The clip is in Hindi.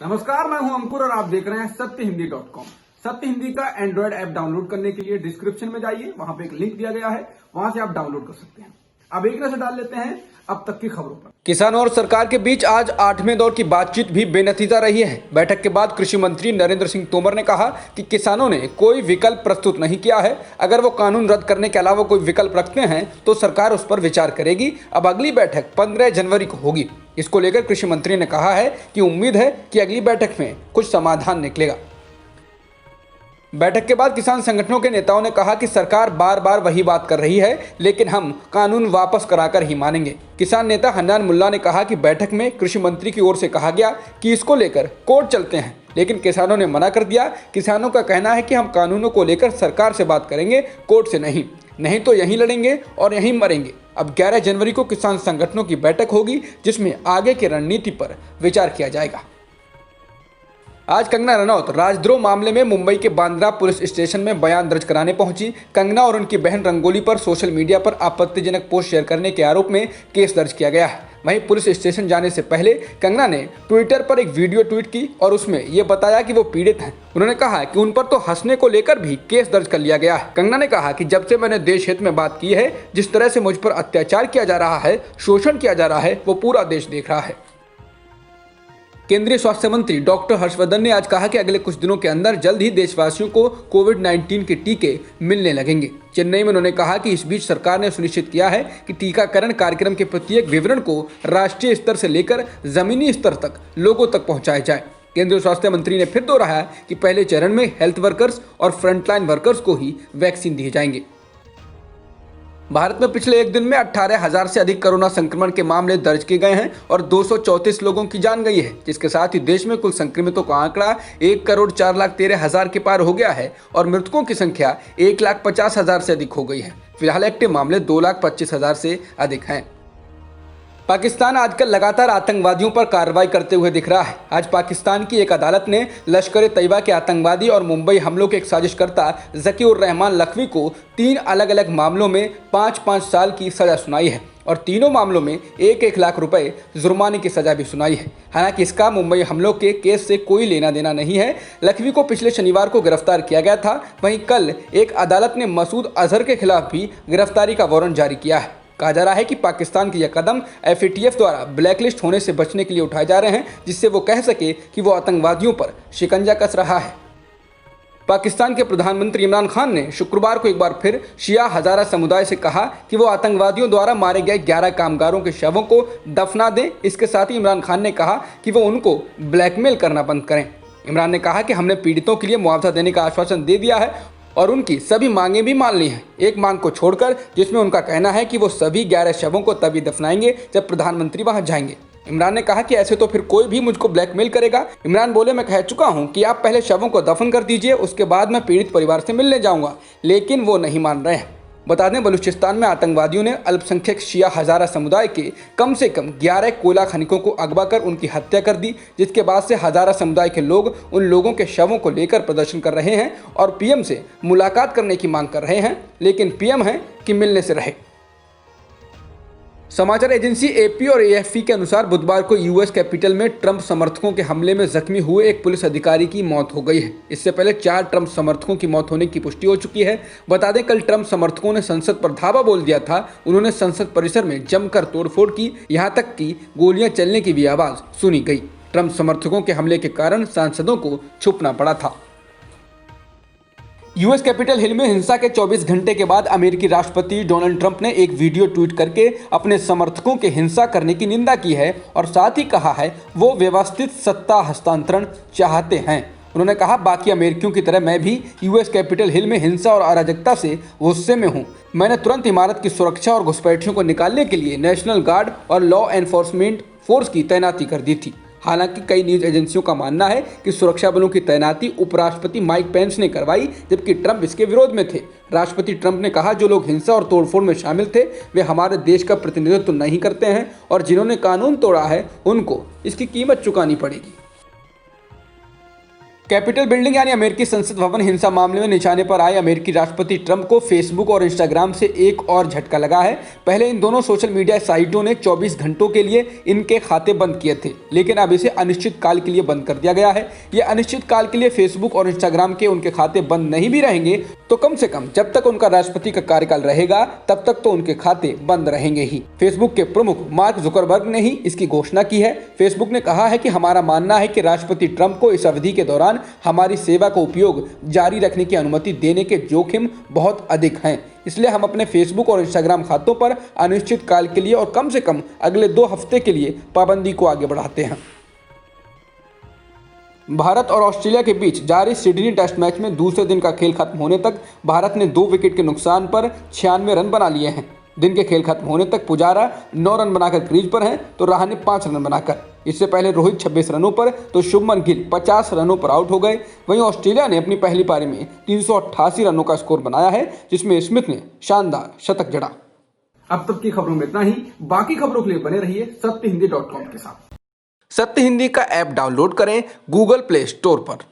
नमस्कार, मैं हूं अंकुर और आप देख रहे हैं सत्यहिंदी.com। सत्य हिंदी का एंड्रॉइड ऐप डाउनलोड करने के लिए डिस्क्रिप्शन में जाइए, वहां पे एक लिंक दिया गया है, वहां से आप डाउनलोड कर सकते हैं। अब एक नजर डाल लेते हैं अब तक की खबरों पर। किसानों और सरकार के बीच आज 8वें दौर की बातचीत भी बेनतीजा रही है। बैठक के बाद कृषि मंत्री नरेंद्र सिंह तोमर ने कहा कि किसानों ने कोई विकल्प प्रस्तुत नहीं किया है। अगर वो कानून रद्द करने के अलावा कोई विकल्प रखते हैं तो सरकार उस पर विचार करेगी। अब अगली बैठक 15 जनवरी को होगी। इसको लेकर कृषि मंत्री ने कहा है कि उम्मीद है कि अगली बैठक में कुछ समाधान निकलेगा। बैठक के बाद किसान संगठनों के नेताओं ने कहा कि सरकार बार बार वही बात कर रही है, लेकिन हम कानून वापस कराकर ही मानेंगे। किसान नेता हन्नान मुल्ला ने कहा कि बैठक में कृषि मंत्री की ओर से कहा गया कि इसको लेकर कोर्ट चलते हैं, लेकिन किसानों ने मना कर दिया। किसानों का कहना है कि हम कानूनों को लेकर सरकार से बात करेंगे, कोर्ट से नहीं तो यहीं लड़ेंगे और यहीं मरेंगे। अब 11 जनवरी को किसान संगठनों की बैठक होगी, जिसमें आगे की रणनीति पर विचार किया जाएगा। आज कंगना रनौत राजद्रोह मामले में मुंबई के बांद्रा पुलिस स्टेशन में बयान दर्ज कराने पहुंची। कंगना और उनकी बहन रंगोली पर सोशल मीडिया पर आपत्तिजनक पोस्ट शेयर करने के आरोप में केस दर्ज किया गया है। वहीं पुलिस स्टेशन जाने से पहले कंगना ने ट्विटर पर एक वीडियो ट्वीट की और उसमें ये बताया कि वो पीड़ित हैं। उन्होंने कहा कि उन पर तो हंसने को लेकर भी केस दर्ज कर लिया गया है। कंगना ने कहा कि जब से मैंने देश हित में बात की है, जिस तरह से मुझ पर अत्याचार किया जा रहा है, शोषण किया जा रहा है, वो पूरा देश देख रहा है। केंद्रीय स्वास्थ्य मंत्री डॉक्टर हर्षवर्धन ने आज कहा कि अगले कुछ दिनों के अंदर जल्द ही देशवासियों को कोविड-19 के टीके मिलने लगेंगे। चेन्नई में उन्होंने कहा कि इस बीच सरकार ने सुनिश्चित किया है कि टीकाकरण कार्यक्रम के प्रत्येक विवरण को राष्ट्रीय स्तर से लेकर जमीनी स्तर तक लोगों तक पहुंचाया जाए। केंद्रीय स्वास्थ्य मंत्री ने फिर दोहराया कि पहले चरण में हेल्थ वर्कर्स और फ्रंटलाइन वर्कर्स को ही वैक्सीन दिए जाएंगे। भारत में पिछले एक दिन में 18,000 से अधिक कोरोना संक्रमण के मामले दर्ज किए गए हैं और 234 लोगों की जान गई है, जिसके साथ ही देश में कुल संक्रमितों का आंकड़ा 1,04,13,000 के पार हो गया है और मृतकों की संख्या 1,50,000 से अधिक हो गई है। फिलहाल एक्टिव मामले 2,25,000 से अधिक हैं। पाकिस्तान आजकल लगातार आतंकवादियों पर कार्रवाई करते हुए दिख रहा है। आज पाकिस्तान की एक अदालत ने लश्कर-ए-तैयबा के आतंकवादी और मुंबई हमलों के एक साजिशकर्ता ज़की-उर-रहमान लखवी को 3 अलग-अलग मामलों में 5-5 साल की सजा सुनाई है और तीनों मामलों में 1-1 लाख रुपए जुर्माने की सजा भी सुनाई है। हालांकि इसका मुंबई हमलों के केस से कोई लेना देना नहीं है। लखवी को पिछले शनिवार को गिरफ्तार किया गया था। वहीं कल एक अदालत ने मसूद अजहर के खिलाफ भी गिरफ्तारी का वारंट जारी किया है। कहा जा रहा है कि पाकिस्तान के यह कदम FATF द्वारा ब्लैकलिस्ट होने से बचने के लिए उठाए जा रहे हैं, जिससे वो कह सके कि वो आतंकवादियों पर शिकंजा कस रहा है। पाकिस्तान के प्रधानमंत्री इमरान खान ने शुक्रवार को एक बार फिर शिया हजारा समुदाय से कहा कि वो आतंकवादियों द्वारा मारे गए 11 कामगारों के शवों को दफना दें। इसके साथ ही इमरान खान ने कहा कि वो उनको ब्लैकमेल करना बंद करें। इमरान ने कहा कि हमने पीड़ितों के लिए मुआवजा देने का आश्वासन दे दिया है और उनकी सभी मांगे भी मान ली हैं, एक मांग को छोड़कर, जिसमें उनका कहना है कि वो सभी 11 शवों को तभी दफनाएंगे जब प्रधानमंत्री वहां जाएंगे। इमरान ने कहा कि ऐसे तो फिर कोई भी मुझको ब्लैकमेल करेगा। इमरान बोले, मैं कह चुका हूं कि आप पहले शवों को दफन कर दीजिए, उसके बाद मैं पीड़ित परिवार से मिलने जाऊंगा, लेकिन वो नहीं मान रहे हैं। बता दें, बलूचिस्तान में आतंकवादियों ने अल्पसंख्यक शिया हजारा समुदाय के कम से कम 11 कोयला खनिकों को अगवा कर उनकी हत्या कर दी, जिसके बाद से हजारा समुदाय के लोग उन लोगों के शवों को लेकर प्रदर्शन कर रहे हैं और PM से मुलाकात करने की मांग कर रहे हैं, लेकिन PM है कि मिलने से रहे। समाचार एजेंसी AP और AFP के अनुसार बुधवार को US कैपिटल में ट्रंप समर्थकों के हमले में जख्मी हुए एक पुलिस अधिकारी की मौत हो गई है। इससे पहले 4 ट्रंप समर्थकों की मौत होने की पुष्टि हो चुकी है। बता दें, कल ट्रंप समर्थकों ने संसद पर धावा बोल दिया था। उन्होंने संसद परिसर में जमकर तोड़फोड़ की, यहाँ तक कि गोलियां चलने की भी आवाज सुनी गई। ट्रंप समर्थकों के हमले के कारण सांसदों को छुपना पड़ा था। US कैपिटल हिल में हिंसा के 24 घंटे के बाद अमेरिकी राष्ट्रपति डोनाल्ड ट्रंप ने एक वीडियो ट्वीट करके अपने समर्थकों के हिंसा करने की निंदा की है और साथ ही कहा है वो व्यवस्थित सत्ता हस्तांतरण चाहते हैं। उन्होंने कहा, बाकी अमेरिकियों की तरह मैं भी US कैपिटल हिल में हिंसा और अराजकता से गुस्से में हूँ। मैंने तुरंत इमारत की सुरक्षा और घुसपैठियों को निकालने के लिए नेशनल गार्ड और लॉ एनफोर्समेंट फोर्स की तैनाती कर दी थी। हालांकि कई न्यूज एजेंसियों का मानना है कि सुरक्षा बलों की तैनाती उपराष्ट्रपति माइक पेंस ने करवाई, जबकि ट्रंप इसके विरोध में थे। राष्ट्रपति ट्रंप ने कहा, जो लोग हिंसा और तोड़फोड़ में शामिल थे वे हमारे देश का प्रतिनिधित्व नहीं करते हैं और जिन्होंने कानून तोड़ा है उनको इसकी कीमत चुकानी पड़ेगी। कैपिटल बिल्डिंग यानी अमेरिकी संसद भवन हिंसा मामले में निशाने पर आए अमेरिकी राष्ट्रपति ट्रंप को फेसबुक और इंस्टाग्राम से एक और झटका लगा है। पहले इन दोनों सोशल मीडिया साइटों ने 24 घंटों के लिए इनके खाते बंद किए थे, लेकिन अब इसे अनिश्चित काल के लिए बंद कर दिया गया है। ये अनिश्चित काल के लिए फेसबुक और इंस्टाग्राम के उनके खाते बंद नहीं भी रहेंगे तो कम से कम जब तक उनका राष्ट्रपति का कार्यकाल रहेगा तब तक तो उनके खाते बंद रहेंगे ही। फेसबुक के प्रमुख मार्क जुकरबर्ग ने ही इसकी घोषणा की है। फेसबुक ने कहा है कि हमारा मानना है कि राष्ट्रपति ट्रंप को इस अवधि के दौरान हमारी सेवा का उपयोग जारी रखने की अनुमति देने के जोखिम बहुत अधिक हैं, इसलिए हम अपने फेसबुक और इंस्टाग्राम खातों पर अनिश्चित काल के लिए और कम से कम अगले 2 हफ्ते के लिए पाबंदी को आगे बढ़ाते हैं। भारत और ऑस्ट्रेलिया के बीच जारी सिडनी टेस्ट मैच में दूसरे दिन का खेल खत्म होने तक भारत ने 2 विकेट के नुकसान पर 96 रन बना लिए हैं। दिन के खेल खत्म होने तक पुजारा 9 रन बनाकर क्रीज पर हैं तो रहाणे 5 रन बनाकर। इससे पहले रोहित 26 रनों पर तो शुभमन गिल 50 रनों पर आउट हो गए। वहीं ऑस्ट्रेलिया ने अपनी पहली पारी में 388 रनों का स्कोर बनाया है, जिसमें स्मिथ ने शानदार शतक जड़ा। अब तक की खबरों में इतना ही। बाकी खबरों के लिए बने रहिए सत्यहिंदी.com के साथ। सत्य हिंदी का ऐप डाउनलोड करें गूगल प्ले स्टोर पर।